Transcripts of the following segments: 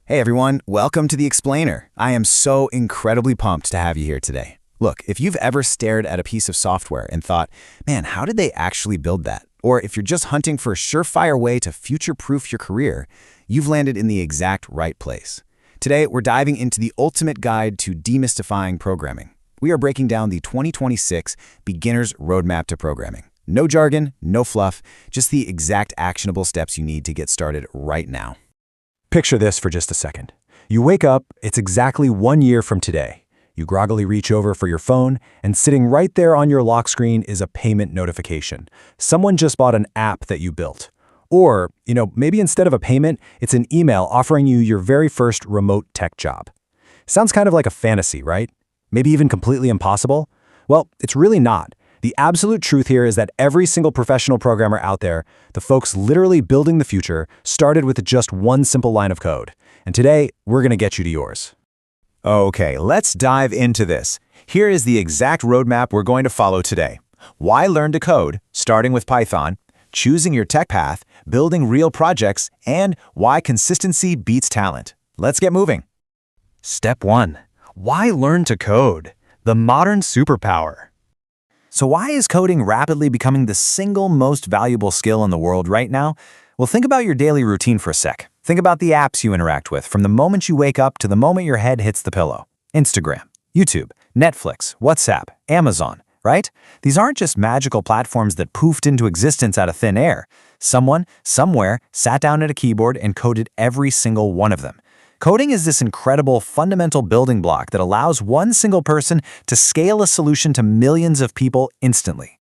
Hey everyone, welcome to The Explainer. I am so incredibly pumped to have you here today. Look, if you've ever stared at a piece of software and thought, man, how did they actually build that? Or if you're just hunting for a surefire way to future-proof your career, you've landed in the exact right place. Today, we're diving into the ultimate guide to demystifying programming. We are breaking down the 2026 Beginner's Roadmap to Programming. No jargon, no fluff, just the exact actionable steps you need to get started right now. Picture this for just a second. You wake up, it's exactly 1 year from today. You groggily reach over for your phone, and sitting right there on your lock screen is a payment notification. Someone just bought an app that you built. Or, maybe instead of a payment, it's an email offering you your very first remote tech job. Sounds kind of like a fantasy, right? Maybe even completely impossible? Well, it's really not. The absolute truth here is that every single professional programmer out there, the folks literally building the future, started with just one simple line of code. And today, we're going to get you to yours. Okay, let's dive into this. Here is the exact roadmap we're going to follow today. Why learn to code, starting with Python, choosing your tech path, building real projects, and why consistency beats talent. Let's get moving. Step 1. Why learn to code? The modern superpower. So why is coding rapidly becoming the single most valuable skill in the world right now? Well, think about your daily routine for a sec. Think about the apps you interact with from the moment you wake up to the moment your head hits the pillow. Instagram, YouTube, Netflix, WhatsApp, Amazon, right? These aren't just magical platforms that poofed into existence out of thin air. Someone, somewhere, sat down at a keyboard and coded every single one of them. Coding is this incredible fundamental building block that allows one single person to scale a solution to millions of people instantly.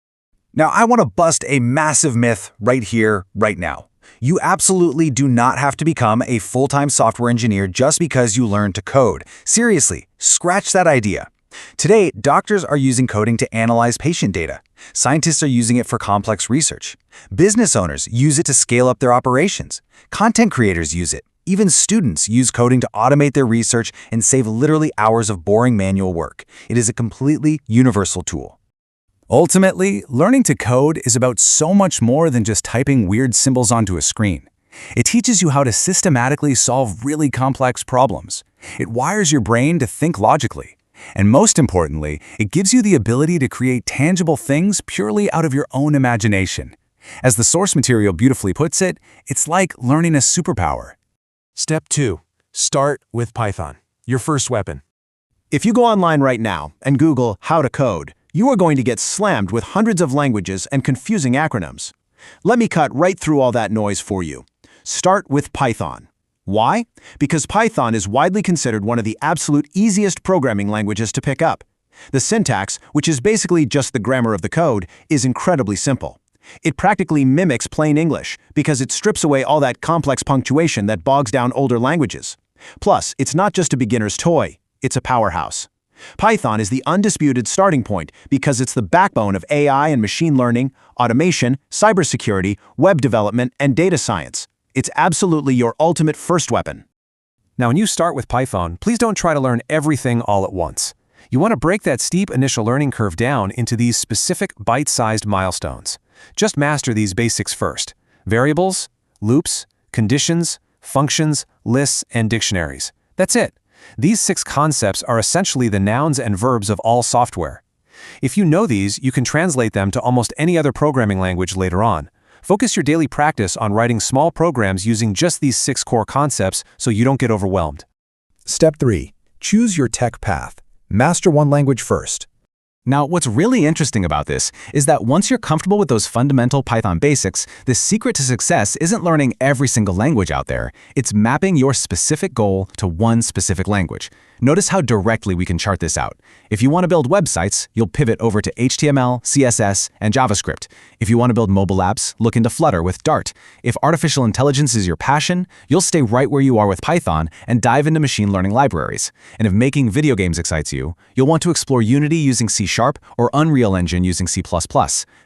Now, I want to bust a massive myth right here, right now. You absolutely do not have to become a full-time software engineer just because you learn to code. Seriously, scratch that idea. Today, doctors are using coding to analyze patient data. Scientists are using it for complex research. Business owners use it to scale up their operations. Content creators use it. Even students use coding to automate their research and save literally hours of boring manual work. It is a completely universal tool. Ultimately, learning to code is about so much more than just typing weird symbols onto a screen. It teaches you how to systematically solve really complex problems. It wires your brain to think logically. And most importantly, it gives you the ability to create tangible things purely out of your own imagination. As the source material beautifully puts it, it's like learning a superpower. Step 2. Start with Python, your first weapon. If you go online right now and Google how to code, you are going to get slammed with hundreds of languages and confusing acronyms. Let me cut right through all that noise for you. Start with Python. Why? Because Python is widely considered one of the absolute easiest programming languages to pick up. The syntax, which is basically just the grammar of the code, is incredibly simple. It practically mimics plain English because it strips away all that complex punctuation that bogs down older languages. Plus, it's not just a beginner's toy, it's a powerhouse. Python is the undisputed starting point because it's the backbone of AI and machine learning, automation, cybersecurity, web development, and data science. It's absolutely your ultimate first weapon. Now, when you start with Python, please don't try to learn everything all at once. You want to break that steep initial learning curve down into these specific bite-sized milestones. Just master these basics first: variables, loops, conditions, functions, lists, and dictionaries. That's it. These 6 concepts are essentially the nouns and verbs of all software. If you know these, you can translate them to almost any other programming language later on. Focus your daily practice on writing small programs using just these 6 core concepts so you don't get overwhelmed. Step 3. Choose your tech path. Master one language first. Now, what's really interesting about this is that once you're comfortable with those fundamental Python basics, the secret to success isn't learning every single language out there. It's mapping your specific goal to one specific language. Notice how directly we can chart this out. If you want to build websites, you'll pivot over to HTML, CSS, and JavaScript. If you want to build mobile apps, look into Flutter with Dart. If artificial intelligence is your passion, you'll stay right where you are with Python and dive into machine learning libraries. And if making video games excites you, you'll want to explore Unity using C# or Unreal Engine using C++.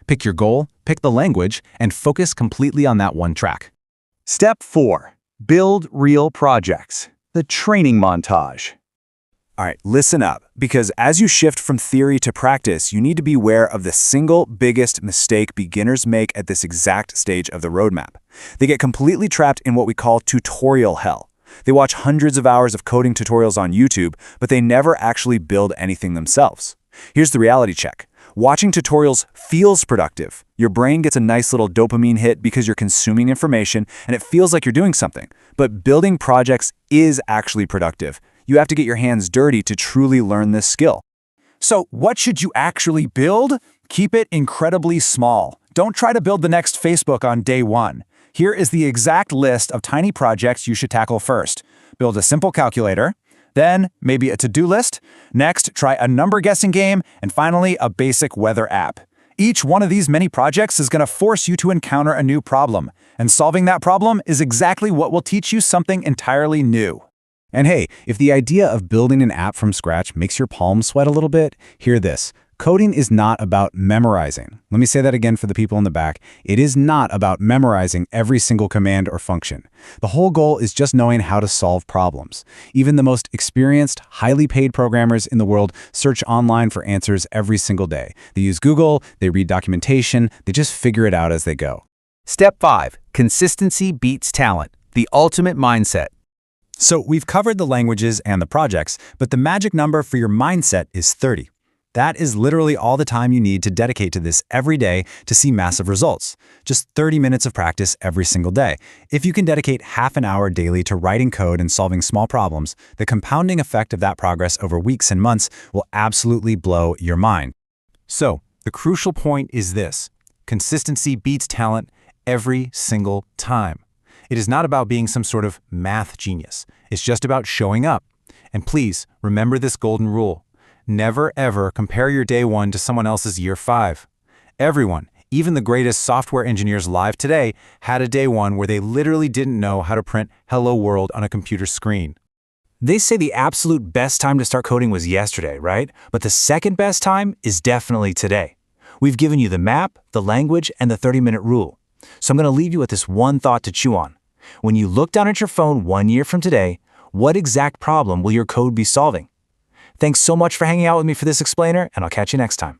Pick your goal, pick the language, and focus completely on that one track. Step 4. Build real projects. The training montage. All right, listen up, because as you shift from theory to practice, you need to be aware of the single biggest mistake beginners make at this exact stage of the roadmap. They get completely trapped in what we call tutorial hell. They watch hundreds of hours of coding tutorials on YouTube, but they never actually build anything themselves. Here's the reality check. Watching tutorials feels productive. Your brain gets a nice little dopamine hit because you're consuming information and it feels like you're doing something. But building projects is actually productive. You have to get your hands dirty to truly learn this skill. So, what should you actually build? Keep it incredibly small. Don't try to build the next Facebook on day one. Here is the exact list of tiny projects you should tackle first. Build a simple calculator, then maybe a to-do list, next try a number guessing game, and finally a basic weather app. Each one of these many projects is going to force you to encounter a new problem, and solving that problem is exactly what will teach you something entirely new. And hey, if the idea of building an app from scratch makes your palms sweat a little bit, hear this. Coding is not about memorizing. Let me say that again for the people in the back. It is not about memorizing every single command or function. The whole goal is just knowing how to solve problems. Even the most experienced, highly paid programmers in the world search online for answers every single day. They use Google, they read documentation, they just figure it out as they go. Step 5. Consistency beats talent. The ultimate mindset. So we've covered the languages and the projects, but the magic number for your mindset is 30. That is literally all the time you need to dedicate to this every day to see massive results. Just 30 minutes of practice every single day. If you can dedicate half an hour daily to writing code and solving small problems, the compounding effect of that progress over weeks and months will absolutely blow your mind. So, the crucial point is this. Consistency beats talent every single time. It is not about being some sort of math genius. It's just about showing up. And please, remember this golden rule. Never ever compare your day 1 to someone else's year 5. Everyone, even the greatest software engineers live today, had a day 1 where they literally didn't know how to print "Hello World" on a computer screen. They say the absolute best time to start coding was yesterday, right? But the second best time is definitely today. We've given you the map, the language, and the 30-minute rule. So I'm going to leave you with this one thought to chew on. When you look down at your phone 1 year from today, what exact problem will your code be solving? Thanks so much for hanging out with me for this explainer, and I'll catch you next time.